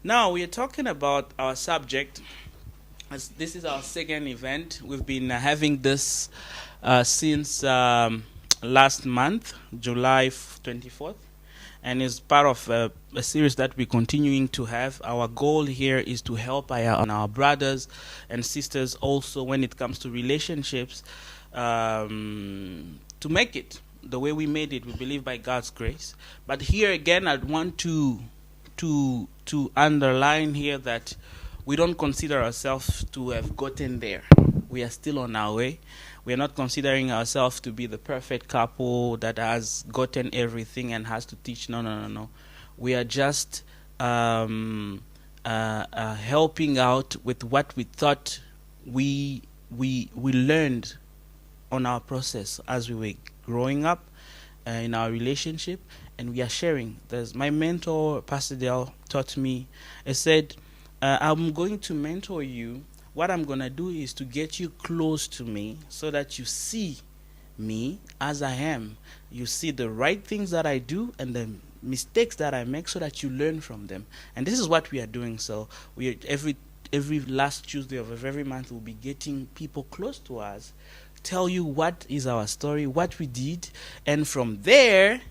Now we are talking about our subject. As this is our second event. We've been having this since last month, July 24th, and is part of a series that we're continuing to have. Our goal here is to help our brothers and sisters also when it comes to relationships, to make it the way we made it. We believe by God's grace. But here again, I'd want to underline here that we don't consider ourselves to have gotten there. We are still on our way. We are not considering ourselves to be the perfect couple that has gotten everything and has to teach. No. We are just helping out with what we thought we learned on our process as we were growing up in our relationship, and we are sharing. There's my mentor, Pastor Dale, taught me. He said, I'm going to mentor you. What I'm going to do is to get you close to me so that you see me as I am. You see the right things that I do and the mistakes that I make so that you learn from them. And this is what we are doing. So we are, every last Tuesday of every month we'll be getting people close to us, tell you what is our story, what we did, and from there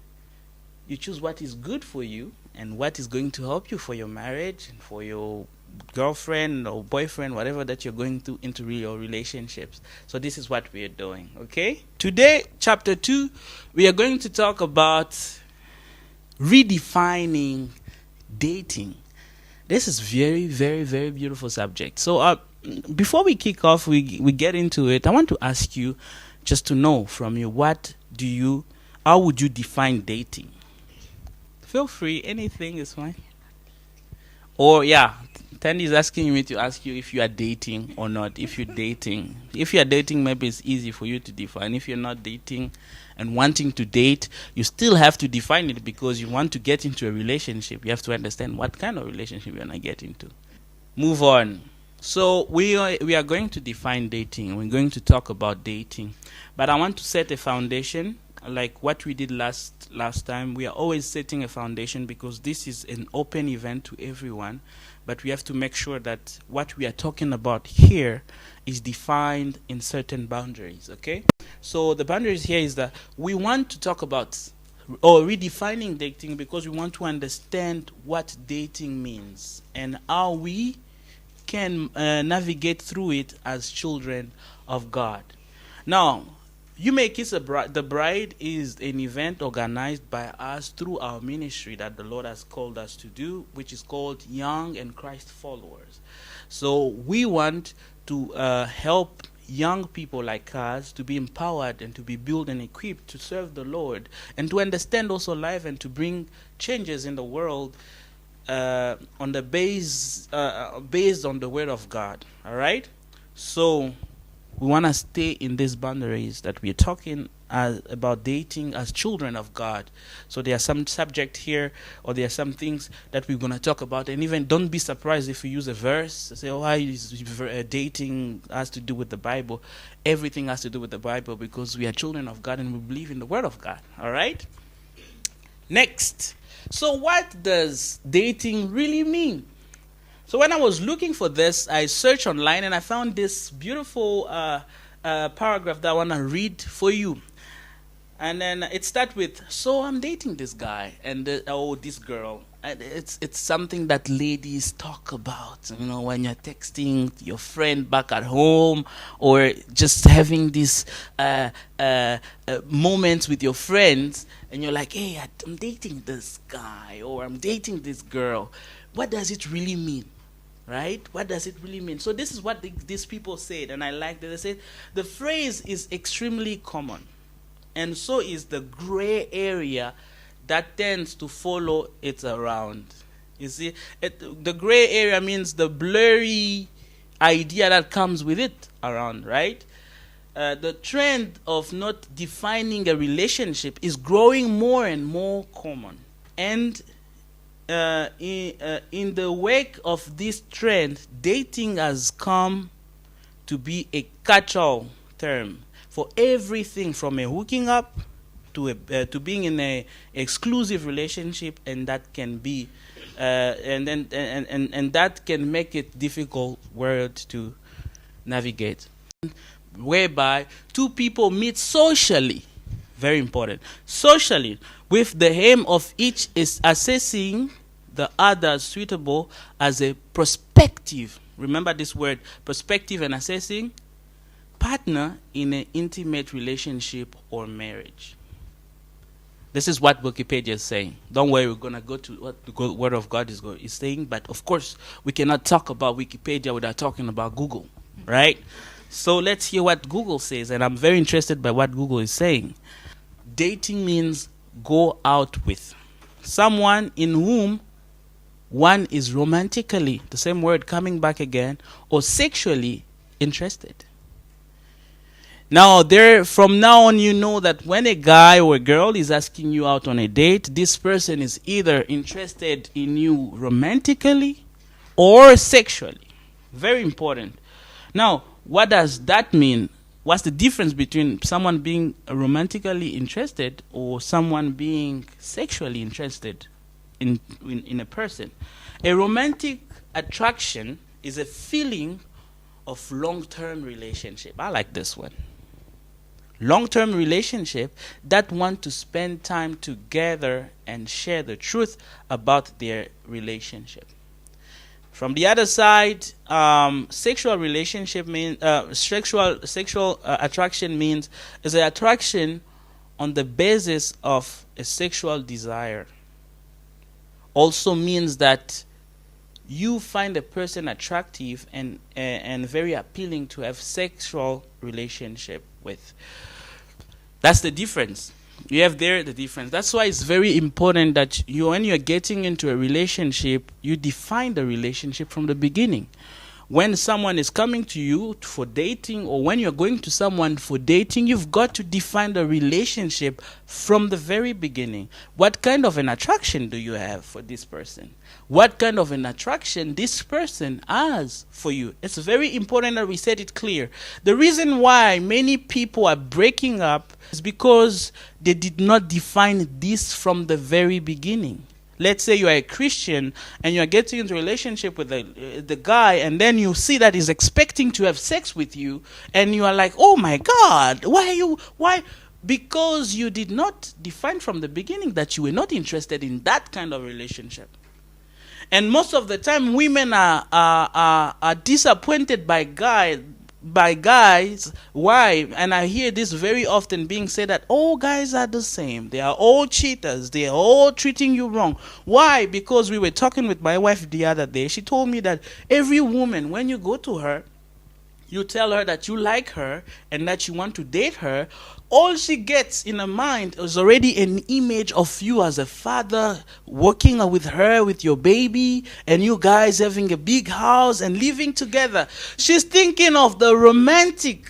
you choose what is good for you and what is going to help you for your marriage and for your girlfriend or boyfriend, whatever that you're going to into your relationships. So this is what we are doing. Okay, today, chapter 2, we are going to talk about redefining dating. This is very, very, very beautiful subject. So before we kick off, we get into it, I want to ask you just to know from you, how would you define dating? Feel free, anything is fine. Or Tandi is asking me to ask you if you are dating or not. If you're dating, maybe it's easy for you to define. If you're not dating and wanting to date, you still have to define it because you want to get into a relationship. You have to understand what kind of relationship you're gonna get into. Move on. So we are going to define dating. We're going to talk about dating, but I want to set a foundation. Like what we did last time, we are always setting a foundation because this is an open event to everyone, but we have to make sure that what we are talking about here is defined in certain boundaries, okay? So the boundaries here is that we want to talk about redefining dating because we want to understand what dating means and how we can navigate through it as children of God. Now, You May Kiss the Bride is an event organized by us through our ministry that the Lord has called us to do, which is called Young and Christ Followers. So we want to help young people like us to be empowered and to be built and equipped to serve the Lord and to understand also life and to bring changes in the world on the based on the Word of God. All right? So we want to stay in these boundaries that we're talking about dating as children of God. So there are some subject here, or there are some things that we're going to talk about. And even don't be surprised if we use a verse. Say, why is dating has to do with the Bible? Everything has to do with the Bible because we are children of God and we believe in the Word of God. All right? Next. So what does dating really mean? So when I was looking for this, I searched online and I found this beautiful paragraph that I want to read for you. And then it starts with, so I'm dating this guy and this girl. And it's something that ladies talk about, when you're texting your friend back at home or just having these moments with your friends and you're like, hey, I'm dating this guy or I'm dating this girl. What does it really mean? Right? What does it really mean? So this is what these people said, and I like that. They said the phrase is extremely common, and so is the gray area that tends to follow it around. You see, the gray area means the blurry idea that comes with it around, right? The trend of not defining a relationship is growing more and more common, and in the wake of this trend, dating has come to be a catch-all term for everything from a hooking up to being in a exclusive relationship, and that can be And that can make it difficult word to navigate, whereby two people meet socially, very important, socially, with the aim of each is assessing the other suitable as a prospective, remember this word, prospective and assessing, partner in an intimate relationship or marriage. This is what Wikipedia is saying. Don't worry, we're going to go to what the Word of God is saying, but of course, we cannot talk about Wikipedia without talking about Google, right? So let's hear what Google says, and I'm very interested by what Google is saying. Dating means go out with someone in whom one is romantically, the same word coming back again, or sexually interested. Now, from now on, you know that when a guy or a girl is asking you out on a date, this person is either interested in you romantically or sexually. Very important. Now, what does that mean? What's the difference between someone being romantically interested or someone being sexually interested in a person? A romantic attraction is a feeling of long-term relationship. I like this one. Long-term relationship that want to spend time together and share the truth about their relationship. From the other side, sexual relationship means sexual attraction means is an attraction on the basis of a sexual desire. Also means that you find a person attractive and very appealing to have sexual relationship with. That's the difference. You have there the difference. That's why it's very important that when you're getting into a relationship, you define the relationship from the beginning. When someone is coming to you for dating, or when you're going to someone for dating, you've got to define the relationship from the very beginning. What kind of an attraction do you have for this person? What kind of an attraction this person has for you? It's very important that we set it clear. The reason why many people are breaking up is because they did not define this from the very beginning. Let's say you are a Christian and you are getting into a relationship with the guy, and then you see that he's expecting to have sex with you, and you are like, oh my God, why? Because you did not define from the beginning that you were not interested in that kind of relationship. And most of the time, women are disappointed by guys. Why? And I hear this very often being said that all guys are the same. They are all cheaters. They are all treating you wrong. Why? Because we were talking with my wife the other day. She told me that every woman, when you go to her, you tell her that you like her and that you want to date her, all she gets in her mind is already an image of you as a father, working with her, with your baby, and you guys having a big house and living together. She's thinking of the romantic.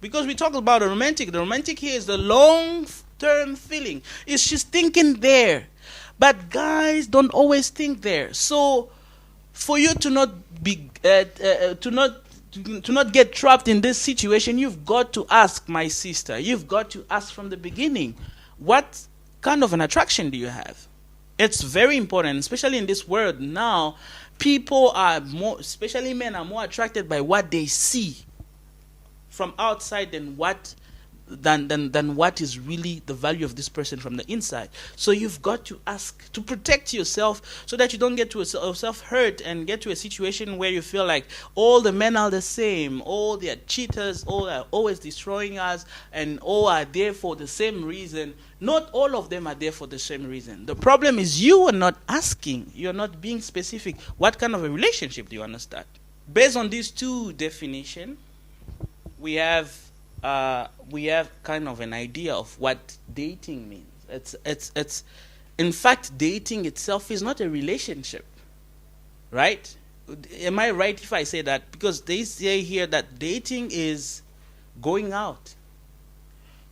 Because we talk about the romantic. The romantic here is the long-term feeling. She's thinking there. But guys don't always think there. So for you to not be, to not get trapped in this situation, you've got to ask, my sister, you've got to ask from the beginning, what kind of an attraction do you have? It's very important, especially in this world now. People are more, especially men, are more attracted by what they see from outside than what is really the value of this person from the inside. So you've got to ask to protect yourself so that you don't get to a self-hurt and get to a situation where you feel like all the men are the same, all they are cheaters, all are always destroying us, and all are there for the same reason. Not all of them are there for the same reason. The problem is you are not asking, you're not being specific. What kind of a relationship do you want to start? Based on these two definitions, we have kind of an idea of what dating means. It's in fact, dating itself is not a relationship, right? Am I right if I say that? Because they say here that dating is going out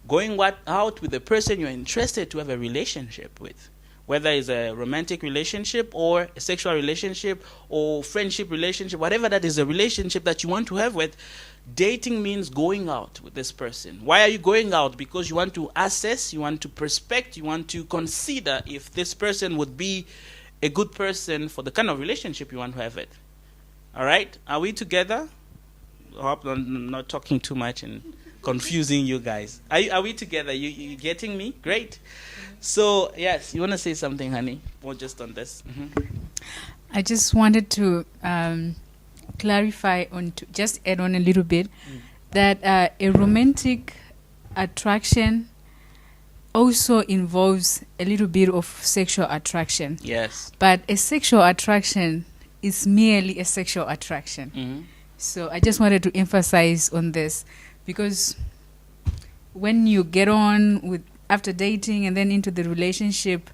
with the person you're interested to have a relationship with, whether it's a romantic relationship or a sexual relationship or friendship relationship, whatever that is, a relationship that you want to have with. Dating means going out with this person. Why are you going out? Because you want to assess, you want to prospect, you want to consider if this person would be a good person for the kind of relationship you want to have it. All right? Are we together? I hope I'm not talking too much and confusing you guys. Are we together? You getting me? Great. So, yes, you want to say something, honey? Or just on this? I just wanted to clarify just add on a little bit that a romantic attraction also involves a little bit of sexual attraction. Yes. But a sexual attraction is merely a sexual attraction. Mm-hmm. So I just wanted to emphasize on this, because when you get on with after dating and then into the relationship,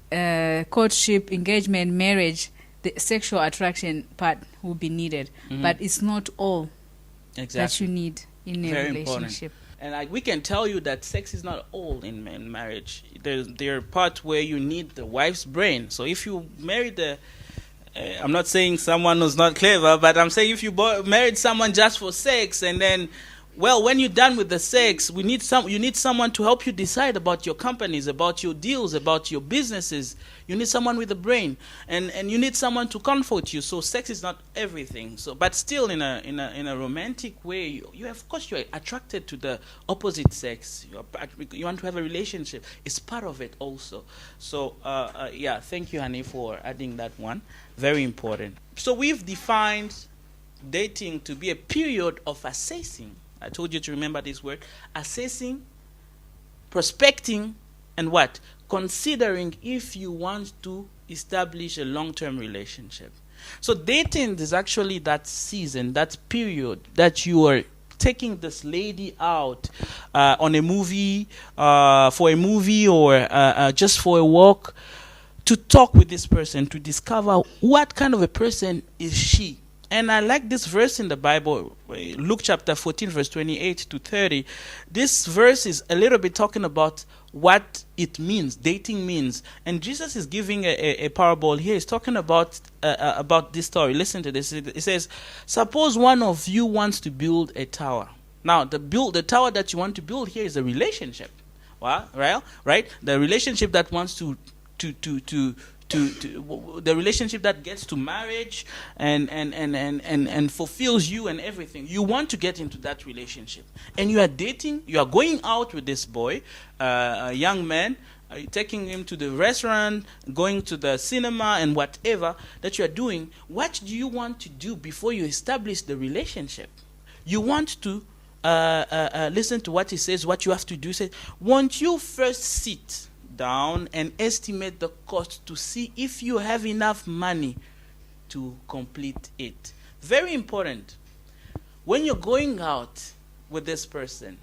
courtship, engagement, marriage, the sexual attraction part will be needed. Mm-hmm. But it's not all Exactly. that you need in a Very relationship. important. And we can tell you that sex is not all in marriage. There are parts where you need the wife's brain. So if you marry I'm not saying someone who's not clever, but I'm saying if you married someone just for sex, and then, well, when you're done with the sex, you need someone to help you decide about your companies, about your deals, about your businesses. You need someone with a brain, and you need someone to comfort you. So sex is not everything. So, but still, in a romantic way, of course you're attracted to the opposite sex. You want to have a relationship. It's part of it also. So yeah, thank you, honey, for adding that one. Very important. So we've defined dating to be a period of assessing. I told you to remember this word. Assessing, prospecting, and what? Considering if you want to establish a long-term relationship. So dating is actually that season, that period that you are taking this lady out on a movie, for a movie, or just for a walk, to talk with this person, to discover what kind of a person is she. And I like this verse in the Bible, Luke chapter 14, verse 28 to 30. This verse is a little bit talking about what it means, dating means. And Jesus is giving a parable here. He's talking about this story. Listen to this. It says, suppose one of you wants to build a tower. Now, the tower that you want to build here is a relationship. Well, right? The relationship that wants to the relationship that gets to marriage and fulfills you and everything. You want to get into that relationship, and you are dating. You are going out with this boy, a young man. Taking him to the restaurant, going to the cinema, and whatever that you are doing. What do you want to do before you establish the relationship? You want to listen to what he says. What you have to do. Say, won't you first sit down and estimate the cost to see if you have enough money to complete it? Very important. When you're going out with this person,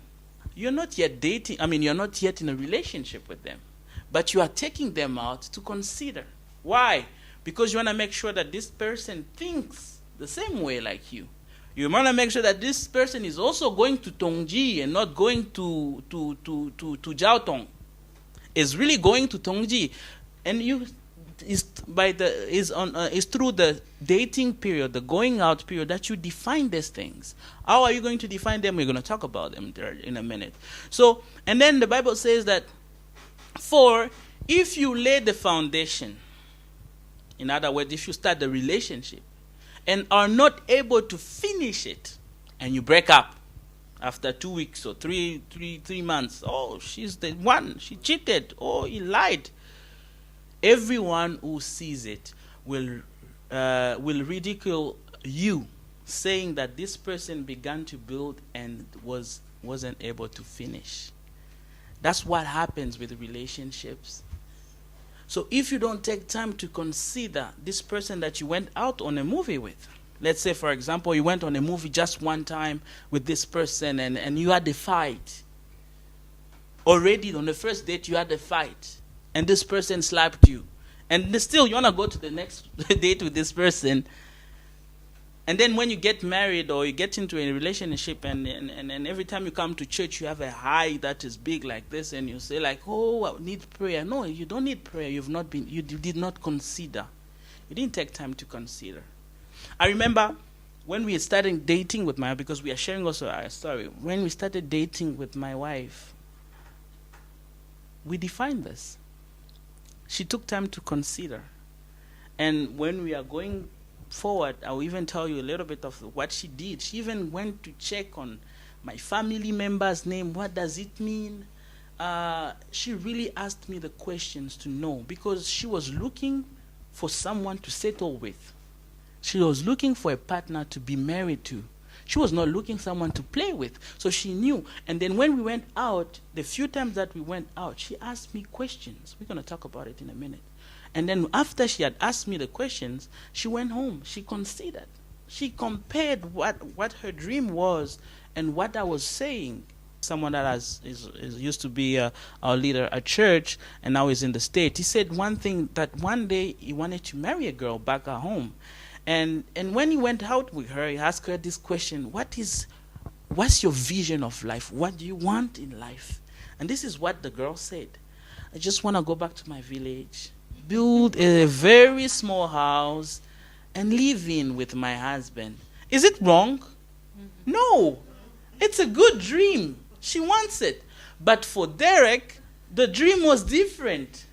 you're not yet dating. You're not yet in a relationship with them, but you are taking them out to consider. Why? Because you want to make sure that this person thinks the same way like you. You want to make sure that this person is also going to Tongji and not going to Jiaotong. Is really going to Tongji, and is through the dating period, the going out period, that you define these things. How are you going to define them? We're going to talk about them there in a minute. So, and then the Bible says that, for if you lay the foundation, in other words, if you start the relationship and are not able to finish it, and you break up after 2 weeks or three months, oh, she's the one, she cheated, oh, he lied. Everyone who sees it will ridicule you, saying that this person began to build and wasn't able to finish. That's what happens with relationships. So if you don't take time to consider this person that you went out on a movie with, let's say, for example, you went on a movie just one time with this person, and you had a fight. Already on the first date, you had a fight, and this person slapped you. And still, you want to go to the next date with this person. And then when you get married or you get into a relationship, and every time you come to church, you have a high that is big like this, and you say like, oh, I need prayer. No, you don't need prayer. You did not consider. You didn't take time to consider. I remember when we started dating with my wife, because we are sharing also our story. When we started dating with my wife, we defined this. She took time to consider. And when we are going forward, I'll even tell you a little bit of what she did. She even went to check on my family member's name. What does it mean? She really asked me the questions to know, because she was looking for someone to settle with. She was looking for a partner to be married to. She was not looking someone to play with. So she knew. And then when we went out, the few times that we went out, she asked me questions. We're going to talk about it in a minute. And then after she had asked me the questions, she went home. She considered. She compared what her dream was and what I was saying. Someone that is used to be our leader at church and now is in the state. He said one thing, that one day he wanted to marry a girl back at home. And when he went out with her, he asked her this question: what's your vision of life? What do you want in life? And this is what the girl said: I just want to go back to my village, build a very small house, and live in with my husband. Is it wrong? Mm-hmm. No. It's a good dream. She wants it. But for Derek, the dream was different.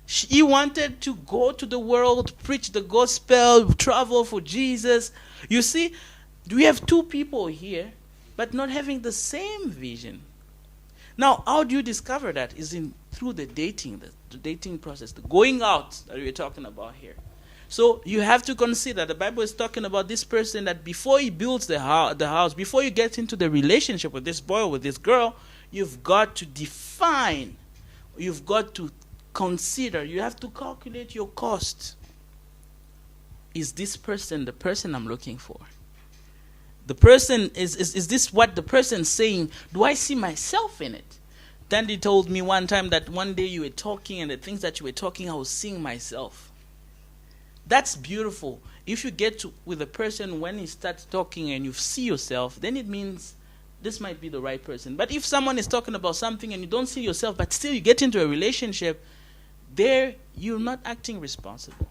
He wanted to go to the world, preach the gospel, travel for Jesus. You see, we have two people here, but not having the same vision. Now, how do you discover that? Is through the dating process, the going out that we're talking about here. So you have to consider, the Bible is talking about this person that before he builds the house, before you get into the relationship with this boy or with this girl, you've got to define, you've got to consider, you have to calculate your cost. Is this person the person I'm looking for? The person, is this what the person's saying? Do I see myself in it? Tandi told me one time that one day you were talking, and the things that you were talking, I was seeing myself. That's beautiful. If you get with a person, when he starts talking and you see yourself, then it means this might be the right person. But if someone is talking about something and you don't see yourself, but still you get into a relationship, there you're not acting responsible.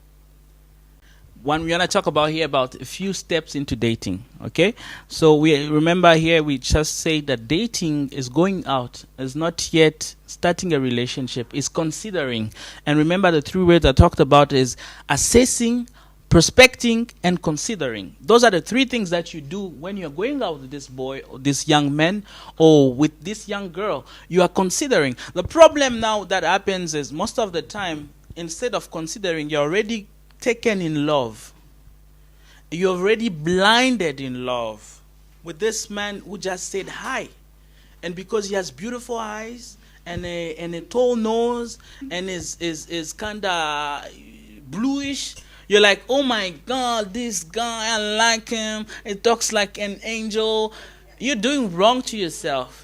One, we're going to talk about here about a few steps into dating, okay? So we remember here we just say that dating is going out, is not yet starting a relationship, is considering. And remember the three words I talked about is assessing, prospecting, and considering. Those are the three things that you do when you're going out with this boy or this young man or with this young girl. You are considering. The problem now that happens is most of the time, instead of considering, you're already taken in love. You're already blinded in love with this man who just said hi. And because he has beautiful eyes and a tall nose and is kind of bluish, you're like, oh my God, this guy, I like him. He talks like an angel. You're doing wrong to yourself.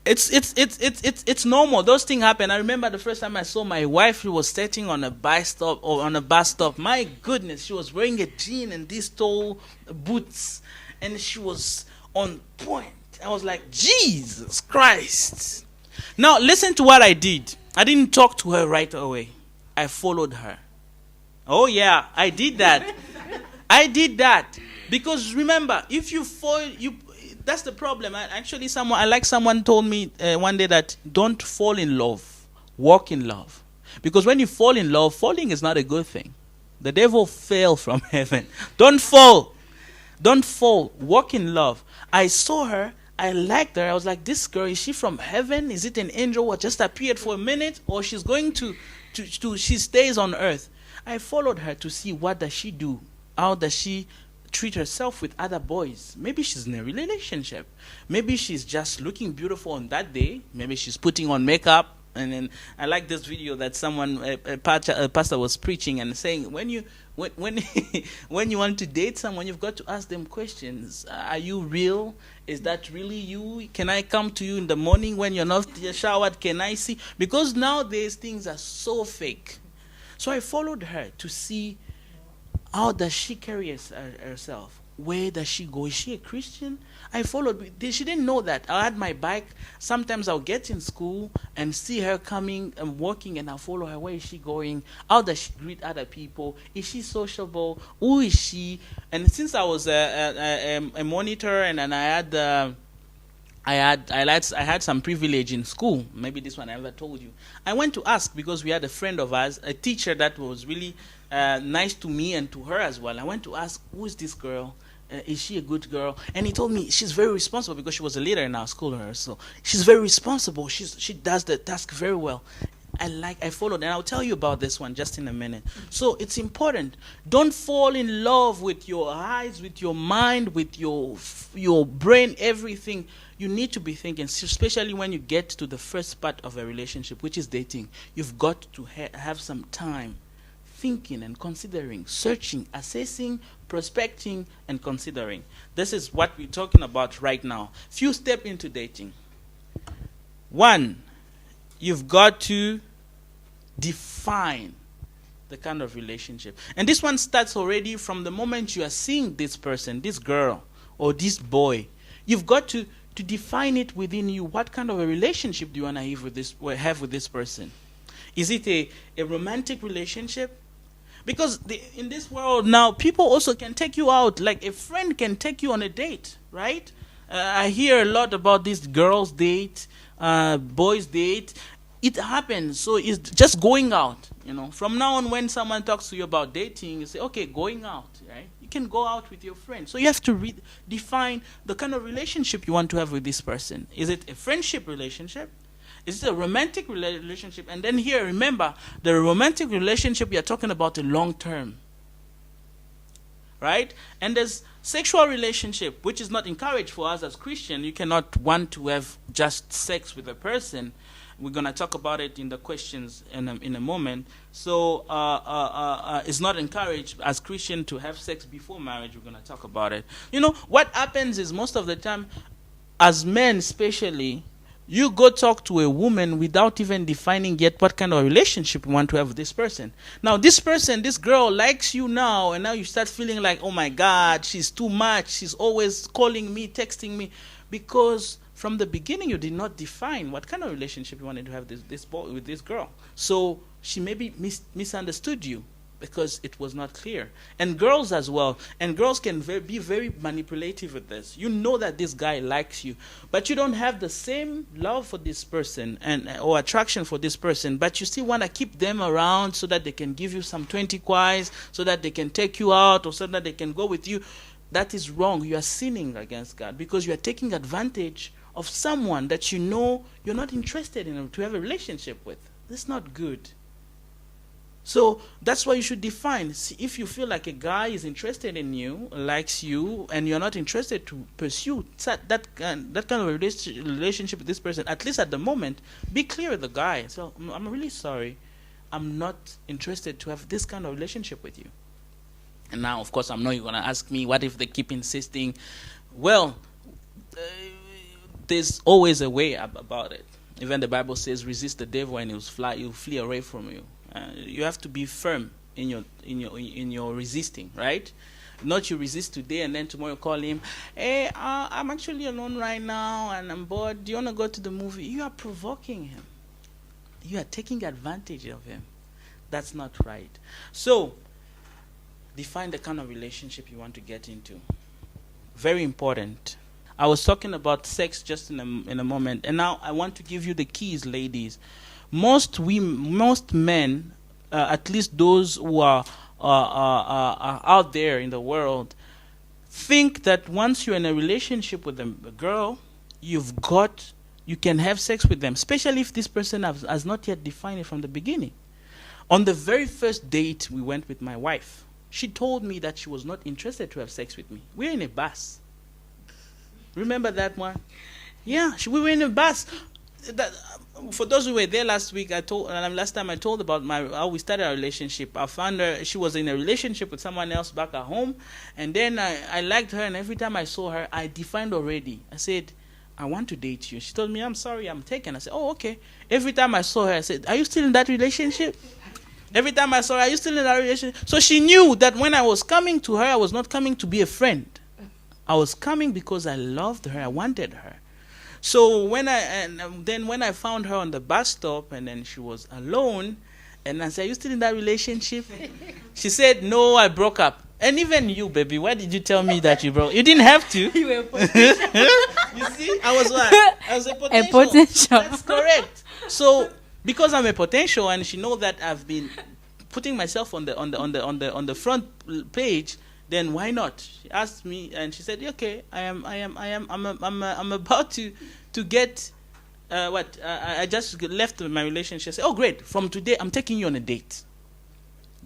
It's normal. Those things happen. I remember the first time I saw my wife, she was sitting on a bus stop. My goodness, she was wearing a jean and these tall boots, and she was on point. I was like, Jesus Christ. Now listen to what I did. I didn't talk to her right away. I followed her. Oh yeah, I did that. I did that because remember, if you fall, that's the problem. Someone told me one day that don't fall in love, walk in love. Because when you fall in love, falling is not a good thing. The devil fell from heaven. Don't fall. Don't fall. Walk in love. I saw her. I liked her. I was like, this girl, is she from heaven? Is it an angel who just appeared for a minute? Or she's going to she stays on earth? I followed her to see what does she do. How does she treat herself with other boys? Maybe she's in a relationship. Maybe she's just looking beautiful on that day. Maybe she's putting on makeup. And then I like this video that someone, a pastor was preaching and saying, when you want to date someone, you've got to ask them questions. Are you real? Is that really you? Can I come to you in the morning when you're not showered? Can I see? Because nowadays things are so fake. So I followed her to see how does she carry herself. Where does she go? Is she a Christian? I followed. She didn't know that. I had my bike. Sometimes I'll get in school and see her coming and walking, and I'll follow her. Where is she going? How does she greet other people? Is she sociable? Who is she? And since I was a monitor and I had some privilege in school. Maybe this one I never told you. I went to ask because we had a friend of ours, a teacher that was really nice to me and to her as well. I went to ask, who is this girl? Is she a good girl? And he told me she's very responsible because she was a leader in our school. So she's very responsible. She does the task very well. I followed, and I'll tell you about this one just in a minute. So it's important. Don't fall in love with your eyes, with your mind, with your brain, everything. You need to be thinking, especially when you get to the first part of a relationship, which is dating. You've got to have some time thinking and considering, searching, assessing, prospecting, and considering. This is what we're talking about right now. Few steps into dating. One, you've got to define the kind of relationship. And this one starts already from the moment you are seeing this person, this girl, or this boy. You've got to define it within you. What kind of a relationship do you want to have with this person? Is it a romantic relationship? Because in this world now, people also can take you out. Like a friend can take you on a date, right? I hear a lot about this girls' date, boys' date. It happens. So it's just going out. From now on, when someone talks to you about dating, you say, okay, going out, right? You can go out with your friends. So you have to define the kind of relationship you want to have with this person. Is it a friendship relationship? Is it a romantic relationship? And then here, remember, the romantic relationship, we are talking about a long term. Right? And there's sexual relationship, which is not encouraged for us as Christians. You cannot want to have just sex with a person. We're going to talk about it in the questions in a moment. So it's not encouraged as Christian to have sex before marriage. We're going to talk about it. What happens is most of the time, as men especially, you go talk to a woman without even defining yet what kind of relationship you want to have with this person. Now, this person, this girl likes you now, and now you start feeling like, oh my God, she's too much. She's always calling me, texting me. Because from the beginning, you did not define what kind of relationship you wanted to have this boy with this girl. So she maybe misunderstood you because it was not clear. And girls as well. And girls can be very manipulative with this. You know that this guy likes you, but you don't have the same love for this person or attraction for this person, but you still want to keep them around so that they can give you some 20 kwais, so that they can take you out, or so that they can go with you. That is wrong. You are sinning against God because you are taking advantage of someone that you know you're not interested in to have a relationship with. That's not good. So that's why you should define. See, if you feel like a guy is interested in you, likes you, and you're not interested to pursue that kind of relationship with this person, at least at the moment, be clear with the guy. So I'm really sorry. I'm not interested to have this kind of relationship with you. And now, of course, I know you're going to ask me, what if they keep insisting? Well, there's always a way about it. Even the Bible says, resist the devil and he'll flee away from you. You have to be firm in your resisting, right? Not you resist today and then tomorrow you call him, hey, I'm actually alone right now and I'm bored. Do you want to go to the movie? You are provoking him. You are taking advantage of him. That's not right. So, define the kind of relationship you want to get into. Very important. I was talking about sex just in a moment, and now I want to give you the keys, ladies. Most men, at least those who are out there in the world, think that once you're in a relationship with a girl, you can have sex with them, especially if this person has not yet defined it from the beginning. On the very first date we went with my wife, she told me that she was not interested to have sex with me. We were in a bus. Remember that one? Yeah, we were in a bus. For those who were there last week, last time I told about how we started our relationship. I found her, she was in a relationship with someone else back at home, and then I liked her, and every time I saw her, I defined already. I said, I want to date you. She told me, I'm sorry, I'm taken. I said, oh, okay. Every time I saw her, I said, are you still in that relationship? Every time I saw her, are you still in that relationship? So she knew that when I was coming to her, I was not coming to be a friend. I was coming because I loved her. I wanted her. So when I found her on the bus stop, and then she was alone, and I said, are you still in that relationship? She said, no, I broke up. And even you, baby, why did you tell me that you broke? You didn't have to. You were potential. You see, I was what? I was a potential. A potential. That's correct. So because I'm a potential, and she knows that I've been putting myself on the front page, then why not? She asked me, and she said, "Okay, I'm about to get what? I just left my relationship." I said, "Oh, great! From today, I'm taking you on a date."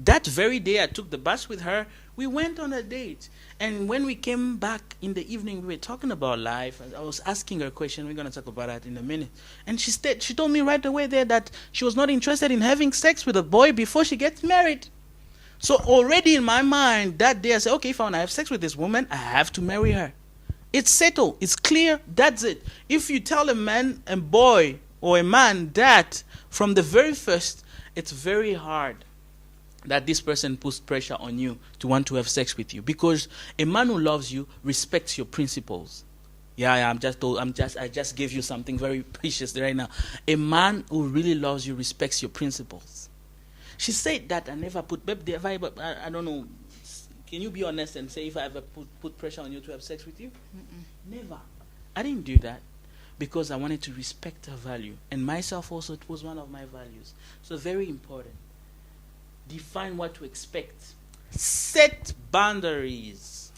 That very day, I took the bus with her. We went on a date. And when we came back in the evening, we were talking about life. And I was asking her a question. We're going to talk about that in a minute. And she told me right away there that she was not interested in having sex with a boy before she gets married. So already in my mind, that day I said, okay, if I want to have sex with this woman, I have to marry her. It's settled. It's clear. That's it. If you tell a man, a boy, or a man that from the very first, it's very hard that this person puts pressure on you to want to have sex with you, because a man who loves you respects your principles. I just gave you something very precious right now. A man who really loves you respects your principles. She said that I never put, I don't know, can you be honest and say if I ever put pressure on you to have sex with you? Never. I didn't do that because I wanted to respect her value, and myself also, it was one of my values. So very important. Define what to expect. Set boundaries.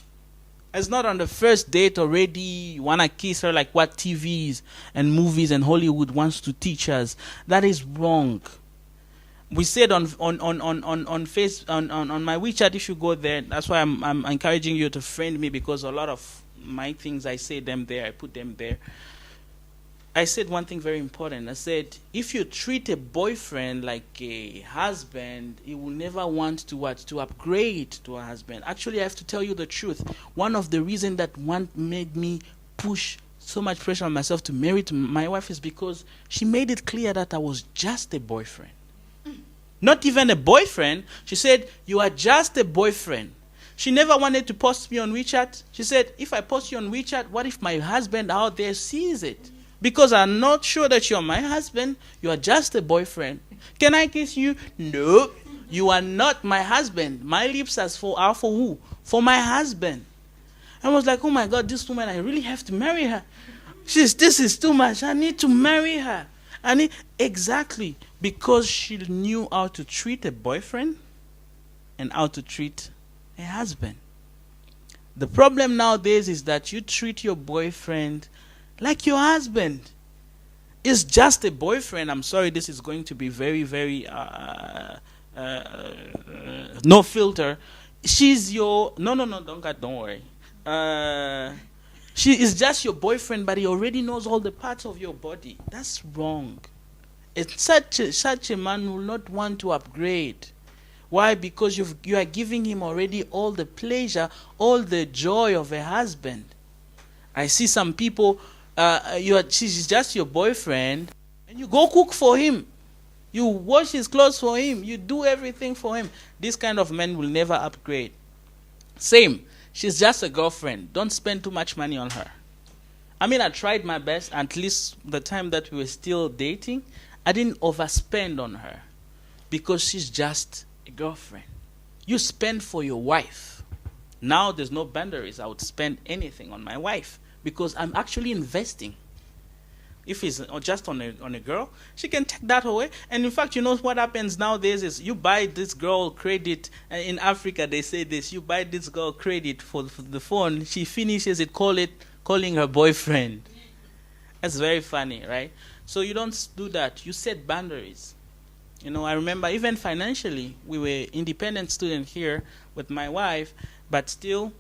It's not on the first date already you want to kiss her like what TVs and movies and Hollywood wants to teach us. That is wrong. We said on my WeChat, if you go there, that's why I'm encouraging you to friend me, because a lot of my things I say them there, I put them there. I said one thing very important. I said, if you treat a boyfriend like a husband, he will never want to upgrade to a husband. Actually, I have to tell you the truth. One of the reasons that made me push so much pressure on myself to marry to my wife is because she made it clear that I was just a boyfriend. Not even a boyfriend. She said, you are just a boyfriend. She never wanted to post me on WeChat. She said, if I post you on WeChat, what if my husband out there sees it? Because I'm not sure that you're my husband. You are just a boyfriend. Can I kiss you? No. You are not my husband. My lips are for who? For my husband. I was like, oh my God, this woman, I really have to marry her. This is too much. I need to marry her. Exactly. Because she knew how to treat a boyfriend and how to treat a husband. The problem nowadays is that you treat your boyfriend like your husband. Is just a boyfriend. I'm sorry, this is going to be very, very no filter. She's your don't worry. She is just your boyfriend, but he already knows all the parts of your body. That's wrong. It's such a man will not want to upgrade. Why? Because you are giving him already all the pleasure, all the joy of a husband. I see some people. She's just your boyfriend, and you go cook for him, you wash his clothes for him, you do everything for him. This kind of man will never upgrade. Same, she's just a girlfriend. Don't spend too much money on her. I tried my best. At least the time that we were still dating, I didn't overspend on her, because she's just a girlfriend. You spend for your wife. Now there's no boundaries. I would spend anything on my wife, because I'm actually investing. If it's just on a girl, she can take that away. And in fact, you know what happens nowadays is you buy this girl credit. In Africa, they say this: you buy this girl credit for the phone. She finishes it, calling her boyfriend. That's very funny, right? So you don't do that. You set boundaries. I remember even financially, we were independent student here with my wife, but still.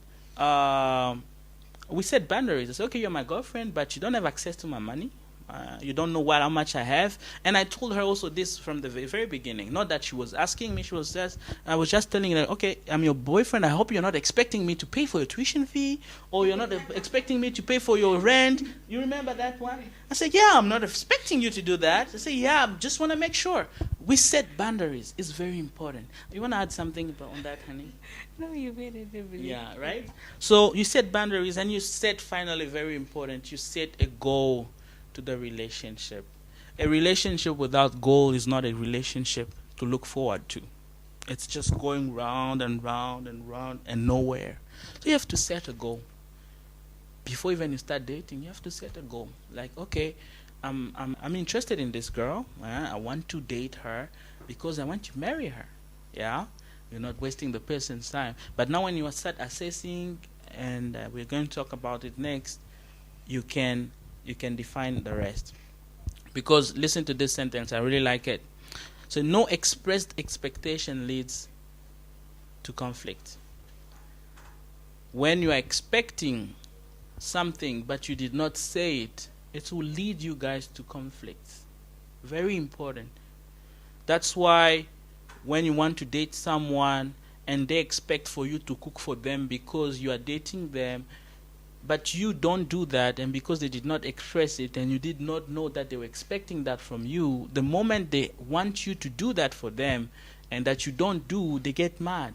We set boundaries. I said, okay, you're my girlfriend, but you don't have access to my money. You don't know how much I have. And I told her also this from the very beginning. Not that she was asking me. I was just telling her, okay, I'm your boyfriend. I hope you're not expecting me to pay for your tuition fee, or you're not expecting me to pay for your rent. You remember that one? I said, yeah, I'm not expecting you to do that. I said, yeah, I just want to make sure. We set boundaries. It's very important. You want to add something on that, honey? No, you made it. Yeah, right? So you set boundaries, and you set, finally, very important, you set a goal to the relationship. A relationship without goal is not a relationship to look forward to. It's just going round and round and round and nowhere. So you have to set a goal. Before even you start dating, you have to set a goal. Like, okay, I'm interested in this girl. I want to date her because I want to marry her. Yeah, you're not wasting the person's time. But now when you start assessing, and we're going to talk about it next, you can define the rest. Because listen to this sentence, I really like it. So no expressed expectation leads to conflict. When you are expecting something but you did not say it, it will lead you guys to conflict. Very important. That's why when you want to date someone and they expect for you to cook for them because you are dating them, but you don't do that, and because they did not express it and you did not know that they were expecting that from you, the moment they want you to do that for them and that you don't do, they get mad.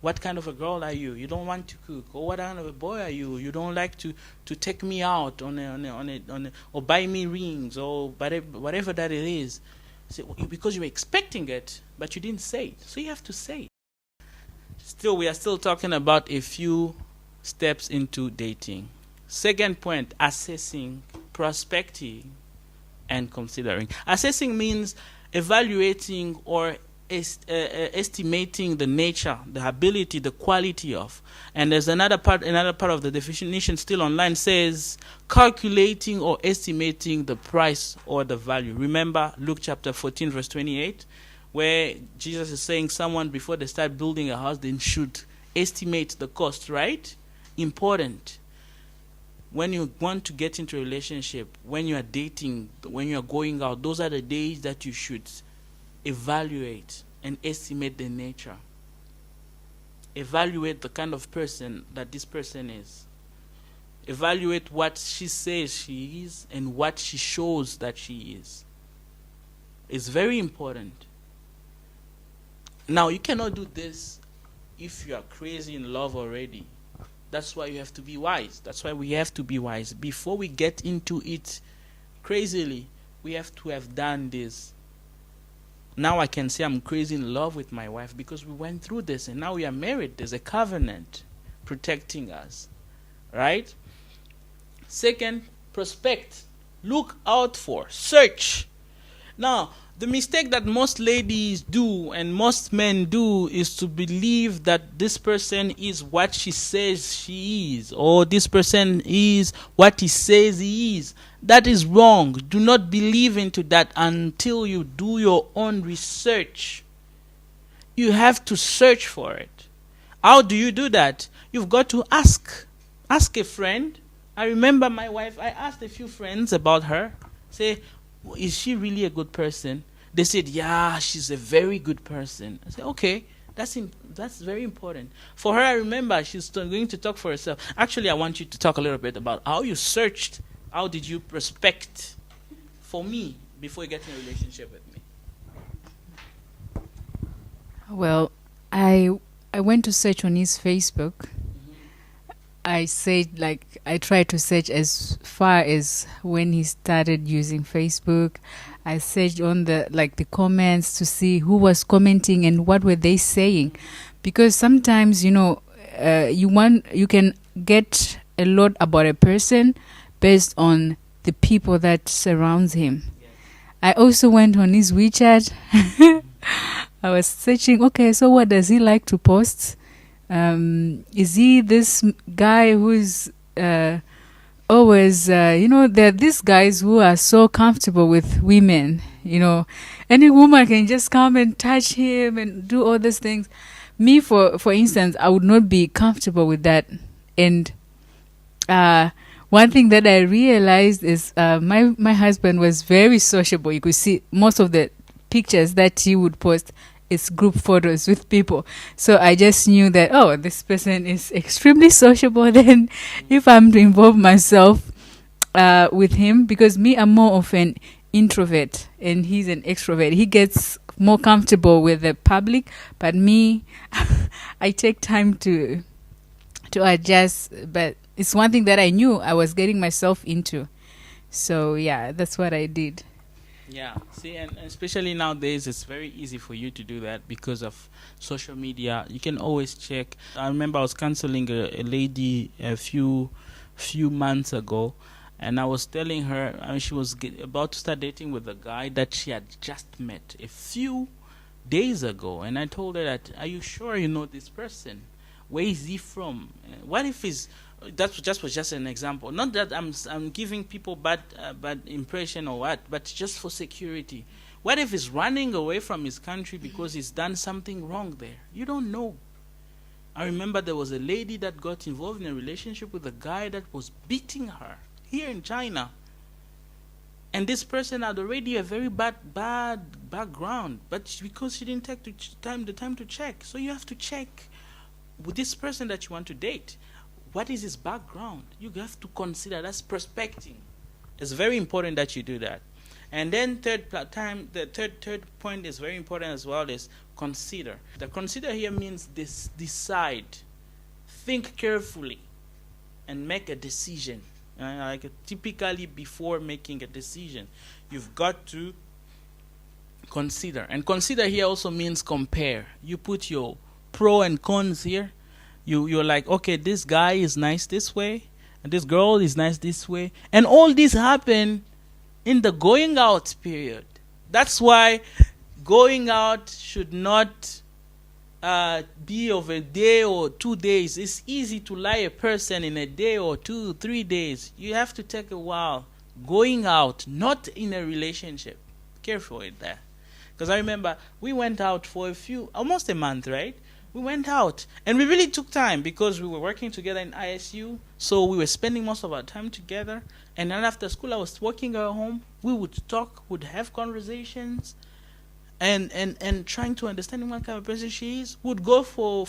What kind of a girl are you? You don't want to cook. Or what kind of a boy are you? You don't like to take me out or buy me rings or whatever that it is. So, because you were expecting it, but you didn't say it. So you have to say it. Still, we are still talking about a few steps into dating. Second point, assessing, prospecting, and considering. Assessing means evaluating or estimating the nature, the ability, the quality of. And there's another part of the definition still online says calculating or estimating the price or the value. Remember Luke chapter 14 verse 28, where Jesus is saying someone before they start building a house, they should estimate the cost, right? Important. When you want to get into a relationship, when you are dating, when you are going out, those are the days that you should evaluate and estimate the nature. Evaluate the kind of person that this person is. Evaluate what she says she is and what she shows that she is. It's very important. Now, you cannot do this if you are crazy in love already. That's why you have to be wise. That's why we have to be wise. Before we get into it crazily, we have to have done this. Now I can say I'm crazy in love with my wife because we went through this and now we are married. There's a covenant protecting us. Right? Second, prospect. Look out for. Search. Now, the mistake that most ladies do and most men do is to believe that this person is what she says she is, or this person is what he says he is. That is wrong. Do not believe into that until you do your own research. You have to search for it. How do you do that? You've got to ask. Ask a friend. I remember my wife, I asked a few friends about her. Say, is she really a good person? They said, yeah, she's a very good person. I said, okay, that's very important. For her, I remember she's going to talk for herself. Actually, I want you to talk a little bit about how you searched. How did you prospect for me before you get in a relationship with me? Well, I went to search on his Facebook. I said, I tried to search as far as when he started using Facebook. I searched on the comments to see who was commenting and what were they saying, because sometimes you can get a lot about a person based on the people that surrounds him. Yes. I also went on his WeChat. I was searching. Okay, so what does he like to post? Is he this guy who's always, there are these guys who are so comfortable with women, any woman can just come and touch him and do all these things. Me, for instance, I would not be comfortable with that. And one thing that I realized is my husband was very sociable. You could see most of the pictures that he would post is group photos with people. So I just knew that, this person is extremely sociable. Then if I'm to involve myself with him, because me, I'm more of an introvert and he's an extrovert. He gets more comfortable with the public, but me, I take time to adjust. But it's one thing that I knew I was getting myself into. So yeah, that's what I did. Yeah, see, and especially nowadays, it's very easy for you to do that because of social media. You can always check. I remember I was counseling a lady a few months ago, and I was telling her she was about to start dating with a guy that she had just met a few days ago, and I told her that, are you sure you know this person? Where is he from? What if he's that was just an example. Not that I'm giving people bad impression or what, but just for security. What if he's running away from his country because he's done something wrong there? You don't know. I remember there was a lady that got involved in a relationship with a guy that was beating her here in China. And this person had already a very bad background, but because she didn't take the time to check. So you have to check with this person that you want to date. What is his background? You have to consider. That's prospecting. It's very important that you do that. And then the third point is very important as well, is consider. The consider here means decide, think carefully, and make a decision. Typically before making a decision, you've got to consider. And consider here also means compare. You put your pro and cons here. You're like, okay, this guy is nice this way, and this girl is nice this way, and all this happen in the going out period. That's why going out should not be of a day or 2 days. It's easy to lie a person in a day or 2, 3 days. You have to take a while going out, not in a relationship. Careful with that. Because I remember we went out for almost a month, right? We went out, and we really took time because we were working together in ISU, so we were spending most of our time together. And then after school, I was working at home. We would talk, would have conversations, and trying to understand what kind of person she is. Would go for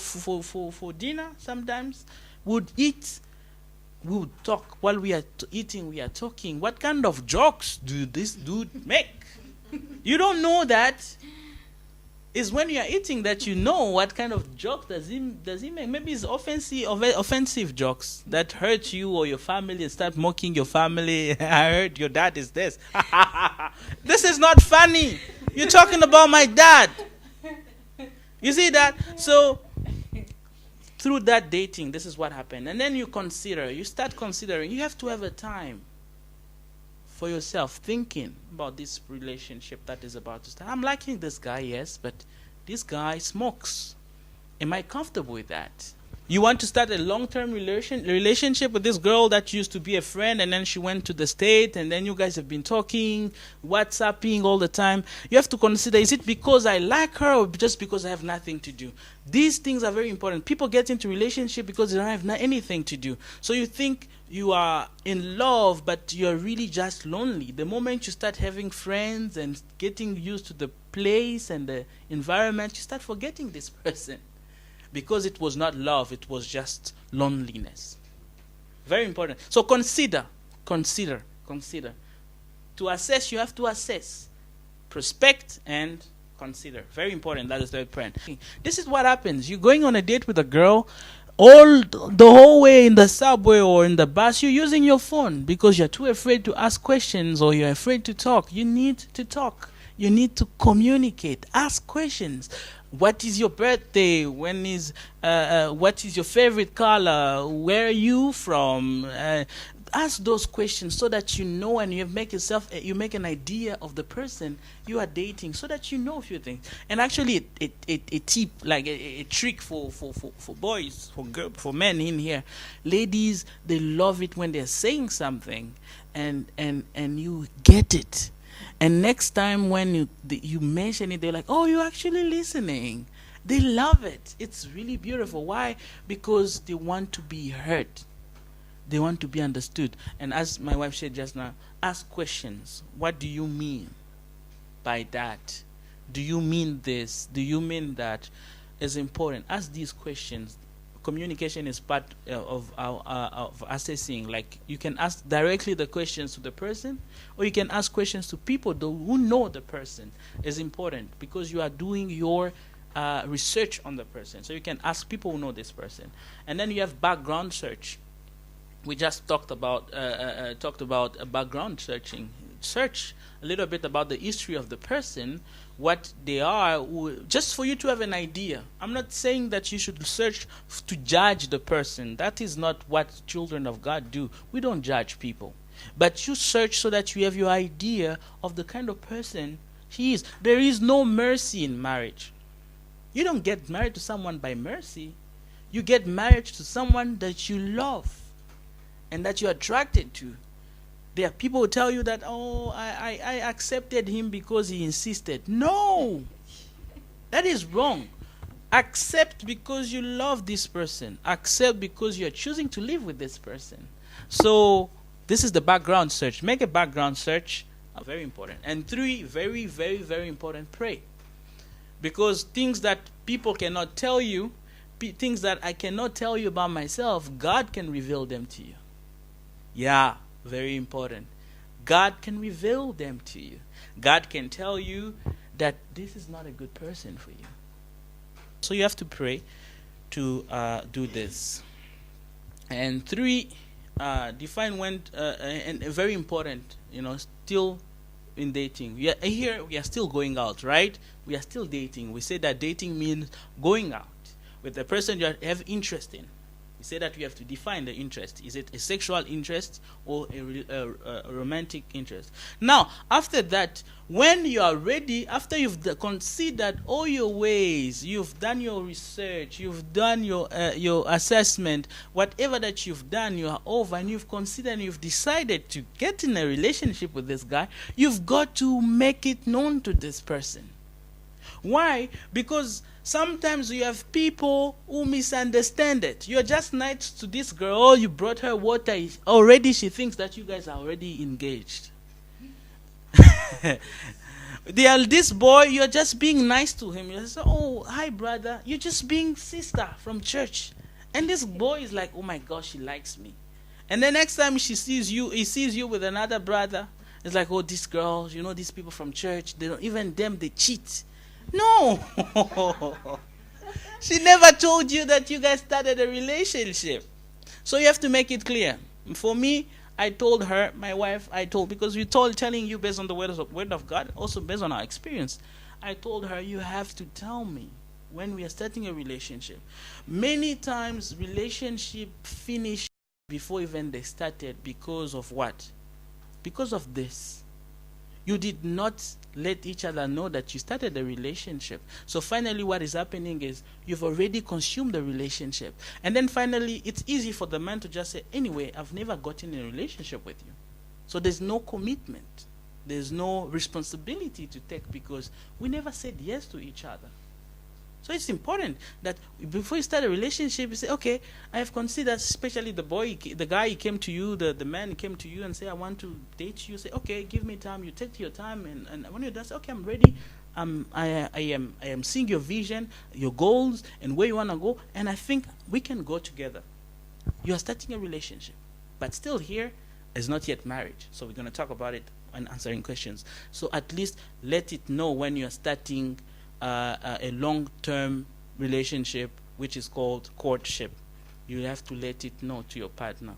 dinner sometimes. Would eat. We would talk while we are eating. We are talking. What kind of jokes do this dude make? You don't know that. Is when you are eating that you know what kind of jokes does he make. Maybe it's offensive jokes that hurt you or your family and start mocking your family. I heard your dad is this. This is not funny. You're talking about my dad. You see that? So through that dating, this is what happened. And then you start considering. You have to have a time for yourself, thinking about this relationship that is about to start. I'm liking this guy, yes, but this guy smokes. Am I comfortable with that? You want to start a long-term relationship with this girl that used to be a friend, and then she went to the state, and then you guys have been talking, WhatsApping all the time. You have to consider, is it because I like her or just because I have nothing to do? These things are very important. People get into relationship because they don't have anything to do. So you think you are in love, but you're really just lonely. The moment you start having friends and getting used to the place and the environment, you start forgetting this person. Because it was not love, it was just loneliness. Very important. So consider. To assess, you have to assess. Prospect and consider. Very important. That is the point. This is what happens. You're going on a date with a girl. All the whole way in the subway or in the bus, you're using your phone because you're too afraid to ask questions or you're afraid to talk. You need to talk. You need to communicate. Ask questions. What is your birthday? What is your favorite color? Where are you from? Ask those questions so that you know, and you make an idea of the person you are dating, so that you know a few things. And actually, a tip, like a trick for boys, for men in here, ladies, they love it when they're saying something, and you get it. And next time when you mention it, they're like, oh, you're actually listening. They love it. It's really beautiful. Why? Because they want to be heard. They want to be understood. And as my wife said just now, ask questions. What do you mean by that? Do you mean this? Do you mean that? It's important. Ask these questions. Communication is part of assessing. Like, you can ask directly the questions to the person, or you can ask questions to people who know the person. Is important because you are doing your research on the person. So you can ask people who know this person, and then you have background search. We just talked about background searching. Search a little bit about the history of the person, what they are, just for you to have an idea. I'm not saying that you should search to judge the person. That is not what children of God do. We don't judge people. But you search so that you have your idea of the kind of person He is. There is no mercy in marriage. You don't get married to someone by mercy. You get married to someone that you love and that you're attracted to. There are people who tell you that, oh, I accepted him because he insisted. No, that is wrong. Accept because you love this person. Accept because you're choosing to live with this person. So this is the background search. Make a background search. Very important. And 3, very, very, very important, pray. Because things that people cannot tell you, things that I cannot tell you about myself, God can reveal them to you. Yeah, very important. God can reveal them to you. God can tell you that this is not a good person for you. So you have to pray to do this. And 3, define when, and very important, still in dating. Here we are still going out, right? We are still dating. We say that dating means going out with the person you have interest in. We say that we have to define the interest. Is it a sexual interest or a romantic interest? Now, after that, when you are ready, after you've considered all your ways, you've done your research, you've done your assessment, whatever that you've done, you are over, and you've considered and you've decided to get in a relationship with this guy, you've got to make it known to this person. Why? Because sometimes you have people who misunderstand it. You're just nice to this girl. Oh, you brought her water. Already she thinks that you guys are already engaged. This boy, you're just being nice to him. You say, oh, hi, brother. You're just being sister from church. And this boy is like, oh, my gosh, she likes me. And the next time he sees you with another brother. It's like, oh, these girls, these people from church, they cheat. No. She never told you that you guys started a relationship. So you have to make it clear. For me, I told her, my wife, because we're telling you based on the word of God, also based on our experience. I told her, you have to tell me when we are starting a relationship. Many times, relationship finish before even they started because of what? Because of this. You did not let each other know that you started a relationship. So finally what is happening is you've already consumed the relationship. And then finally it's easy for the man to just say, anyway, I've never gotten in a relationship with you. So there's no commitment. There's no responsibility to take because we never said yes to each other. So it's important that before you start a relationship, you say, okay, I have considered, especially the guy he came to you, the man came to you and say, I want to date you. Say, okay, give me time. You take your time, and when you're done, say, okay, I'm ready. I am seeing your vision, your goals, and where you want to go, and I think we can go together. You are starting a relationship, but still here is not yet marriage. So we're going to talk about it and answering questions. So at least let it know when you're starting a long-term relationship, which is called courtship. You have to let it know to your partner.